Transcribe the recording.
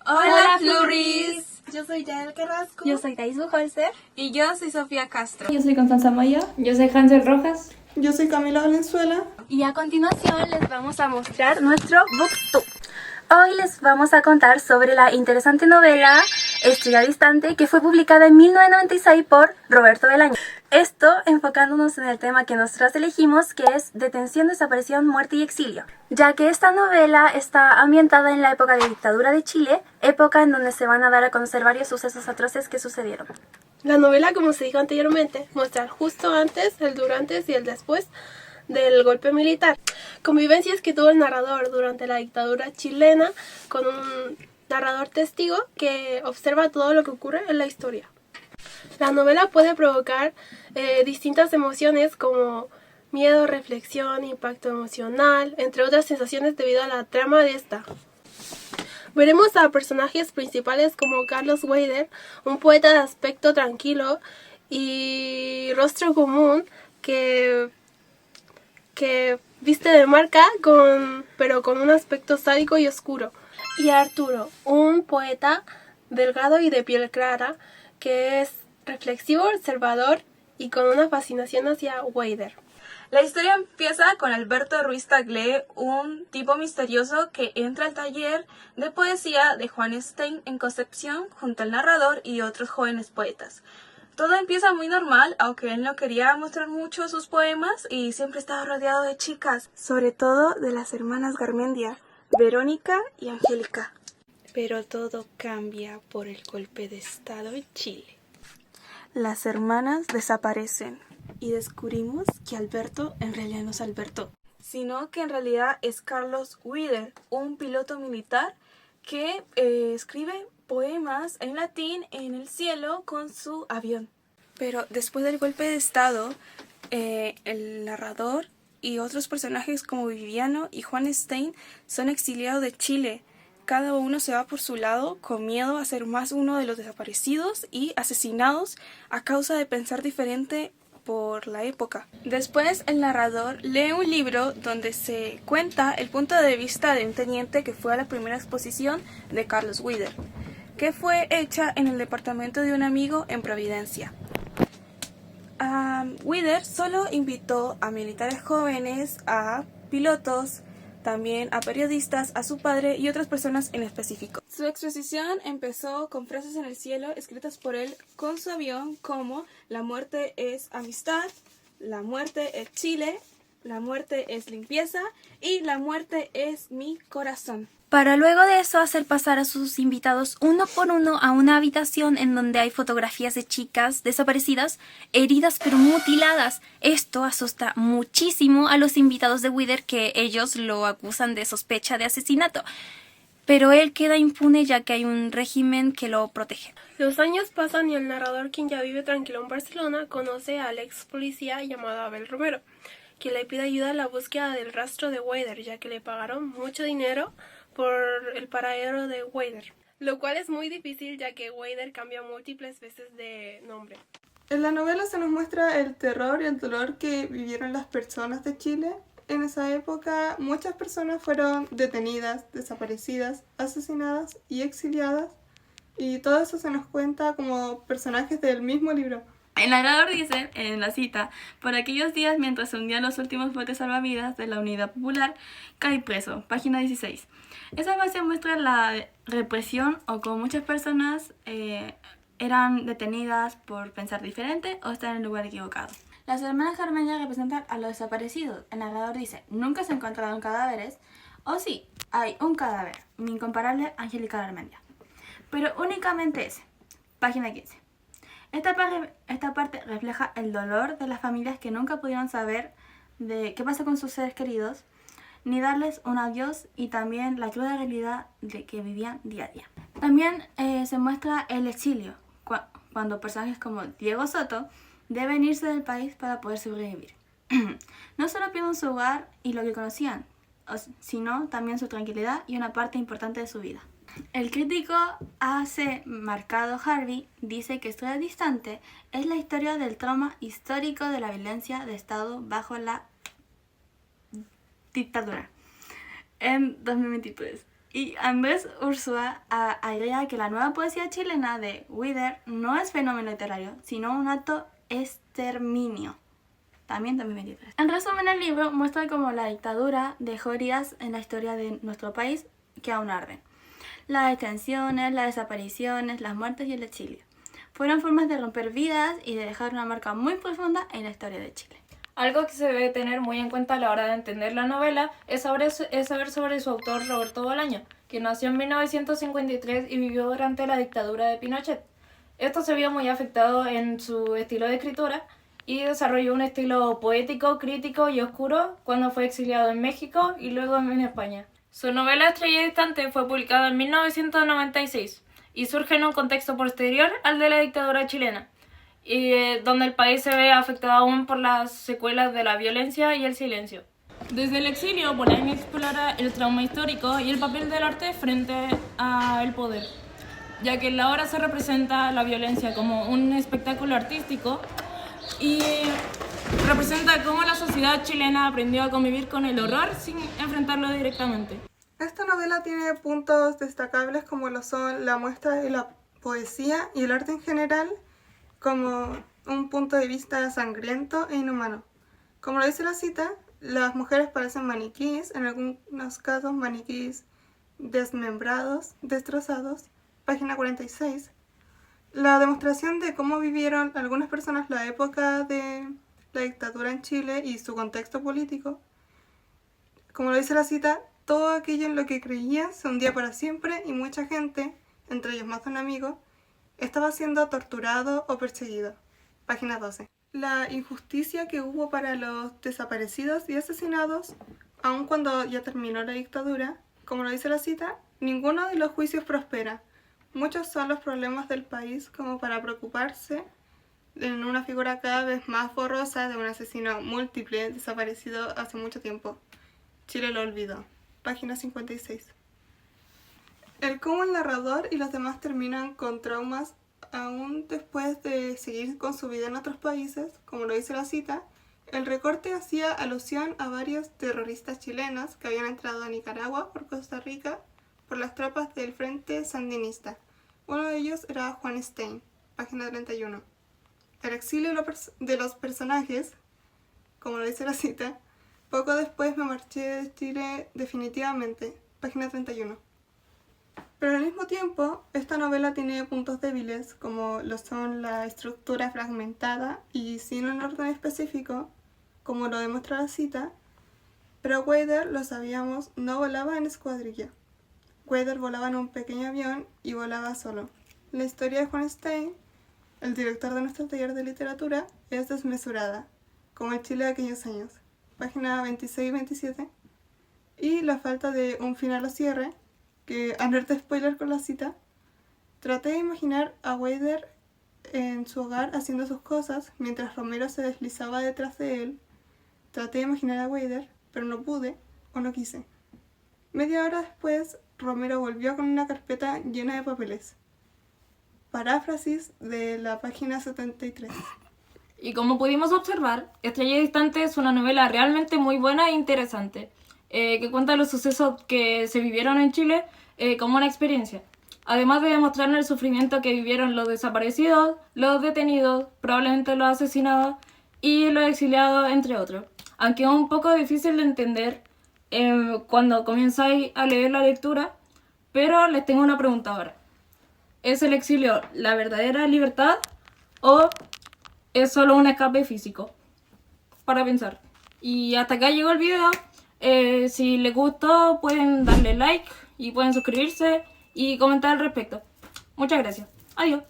Hola, Fluris. Yo soy Yael Carrasco. Yo soy Thais Buholzer. Y yo soy Sofía Castro. Yo soy Constanza Moya. Yo soy Hansel Rojas. Yo soy Camila Valenzuela. Y a continuación les vamos a mostrar nuestro BookTube. Hoy les vamos a contar sobre la interesante novela Estrella Distante, que fue publicada en 1996 por Roberto Belaño. Esto enfocándonos en el tema que nosotras elegimos, que es detención, desaparición, muerte y exilio, ya que esta novela está ambientada en la época de dictadura de Chile, época en donde se van a dar a conocer varios sucesos atroces que sucedieron. La novela, como se dijo anteriormente, muestra el justo antes, el durante y el después del golpe militar. Convivencias que tuvo el narrador durante la dictadura chilena con un narrador testigo que observa todo lo que ocurre en la historia. La novela puede provocar distintas emociones como miedo, reflexión, impacto emocional, entre otras sensaciones debido a la trama de esta. Veremos a personajes principales como Carlos Weider, un poeta de aspecto tranquilo y rostro común que viste de marca pero con un aspecto sádico y oscuro. Y Arturo, un poeta delgado y de piel clara que es reflexivo, observador y con una fascinación hacia Weider. La historia empieza con Alberto Ruiz Tagle, un tipo misterioso que entra al taller de poesía de Juan Stein en Concepción junto al narrador y otros jóvenes poetas. Todo empieza muy normal, aunque él no quería mostrar mucho sus poemas y siempre estaba rodeado de chicas, sobre todo de las hermanas Garmendia, Verónica y Angélica. Pero todo cambia por el golpe de estado en Chile. Las hermanas desaparecen y descubrimos que Alberto en realidad no es Alberto, sino que en realidad es Carlos Weider, un piloto militar que escribe poemas en latín en el cielo con su avión. Pero después del golpe de estado, el narrador y otros personajes como Viviano y Juan Stein son exiliados de Chile. Cada uno se va por su lado con miedo a ser más uno de los desaparecidos y asesinados a causa de pensar diferente por la época. Después el narrador lee un libro donde se cuenta el punto de vista de un teniente que fue a la primera exposición de Carlos Weider, que fue hecha en el departamento de un amigo en Providencia. Weider solo invitó a militares jóvenes, a pilotos, también a periodistas, a su padre y otras personas en específico. Su exposición empezó con frases en el cielo escritas por él con su avión como "La muerte es amistad", "La muerte es Chile", "La muerte es limpieza" y "La muerte es mi corazón". Para luego de eso hacer pasar a sus invitados uno por uno a una habitación en donde hay fotografías de chicas desaparecidas, heridas pero mutiladas. Esto asusta muchísimo a los invitados de Weider, que ellos lo acusan de sospecha de asesinato. Pero él queda impune ya que hay un régimen que lo protege. Los años pasan y el narrador, quien ya vive tranquilo en Barcelona, conoce al ex policía llamado Abel Romero, que le pide ayuda en la búsqueda del rastro de Weider, ya que le pagaron mucho dinero por el paradero de Weider, lo cual es muy difícil ya que Weider cambia múltiples veces de nombre. En la novela se nos muestra el terror y el dolor que vivieron las personas de Chile. En esa época muchas personas fueron detenidas, desaparecidas, asesinadas y exiliadas, y todo eso se nos cuenta como personajes del mismo libro. El narrador dice, en la cita, por aquellos días mientras se hundían los últimos botes salvavidas de la Unidad Popular, caí preso, página 16. Esa frase muestra la represión o como muchas personas eran detenidas por pensar diferente o estar en el lugar equivocado. Las hermanas Garmendia representan a los desaparecidos. El narrador dice, nunca se encontraron cadáveres, o sí, hay un cadáver, mi incomparable Angélica Garmendia. Pero únicamente ese, página 15. Esta parte refleja el dolor de las familias que nunca pudieron saber de qué pasó con sus seres queridos, ni darles un adiós, y también la cruda realidad de que vivían día a día. También se muestra el exilio, cuando personajes como Diego Soto deben irse del país para poder sobrevivir. No solo pierden su hogar y lo que conocían, sino también su tranquilidad y una parte importante de su vida. El crítico A.C. Mercado Harvey dice que Estrella Distante es la historia del trauma histórico de la violencia de Estado bajo la dictadura en 2023. Y Andrés Ursúa agrega que la nueva poesía chilena de Wither no es fenómeno literario, sino un acto exterminio. También 2023. En resumen, el libro muestra cómo la dictadura dejó heridas en la historia de nuestro país que aún arden. Las detenciones, las desapariciones, las muertes y el exilio fueron formas de romper vidas y de dejar una marca muy profunda en la historia de Chile. Algo que se debe tener muy en cuenta a la hora de entender la novela es saber sobre su autor Roberto Bolaño, que nació en 1953 y vivió durante la dictadura de Pinochet. Esto se vio muy afectado en su estilo de escritura y desarrolló un estilo poético, crítico y oscuro cuando fue exiliado en México y luego en España. Su novela Estrella Distante fue publicada en 1996 y surge en un contexto posterior al de la dictadura chilena, donde el país se ve afectado aún por las secuelas de la violencia y el silencio. Desde el exilio, Bolaño explora el trauma histórico y el papel del arte frente al poder, ya que en la obra se representa la violencia como un espectáculo artístico y representa cómo la sociedad chilena aprendió a convivir con el horror sin enfrentarlo directamente. Esta novela tiene puntos destacables como lo son la muestra de la poesía y el arte en general como un punto de vista sangriento e inhumano. Como lo dice la cita, las mujeres parecen maniquíes, en algunos casos maniquíes desmembrados, destrozados, página 46. La demostración de cómo vivieron algunas personas la época de la dictadura en Chile y su contexto político. Como lo dice la cita, todo aquello en lo que creía se hundía para siempre y mucha gente, entre ellos más de un amigo, estaba siendo torturado o perseguido. Página 12. La injusticia que hubo para los desaparecidos y asesinados, aun cuando ya terminó la dictadura, como lo dice la cita, ninguno de los juicios prospera. Muchos son los problemas del país como para preocuparse en una figura cada vez más borrosa de un asesino múltiple desaparecido hace mucho tiempo. Chile lo olvidó. Página 56. El cómo el narrador y los demás terminan con traumas aún después de seguir con su vida en otros países, como lo dice la cita, el recorte hacía alusión a varios terroristas chilenos que habían entrado a Nicaragua por Costa Rica por las tropas del Frente Sandinista. Uno de ellos era Juan Stein, página 31. El exilio de los personajes, como lo dice la cita, poco después me marché de Chile definitivamente, página 31. Pero al mismo tiempo, esta novela tiene puntos débiles, como lo son la estructura fragmentada y sin un orden específico, como lo demuestra la cita, pero Wither, lo sabíamos, no volaba en escuadrilla. Wither volaba en un pequeño avión y volaba solo. La historia de Juan Stein, el director de nuestro taller de literatura, es desmesurada, como el Chile de aquellos años, página 26 y 27, y la falta de un final o cierre, que alerta spoiler con la cita. Traté de imaginar a Wither en su hogar haciendo sus cosas mientras Romero se deslizaba detrás de él. Traté de imaginar a Wither, pero no pude o no quise. Media hora después, Romero volvió con una carpeta llena de papeles. Paráfrasis de la página 73. Y como pudimos observar, Estrella Distante es una novela realmente muy buena e interesante, que cuenta los sucesos que se vivieron en Chile como una experiencia, además de demostrarnos el sufrimiento que vivieron los desaparecidos, los detenidos, probablemente los asesinados y los exiliados, entre otros. Aunque es un poco difícil de entender cuando comenzáis a leer la lectura, pero les tengo una pregunta ahora. ¿Es el exilio la verdadera libertad o es solo un escape físico? Para pensar. Y hasta acá llegó el video. Si les gustó pueden darle like y pueden suscribirse y comentar al respecto. Muchas gracias. Adiós.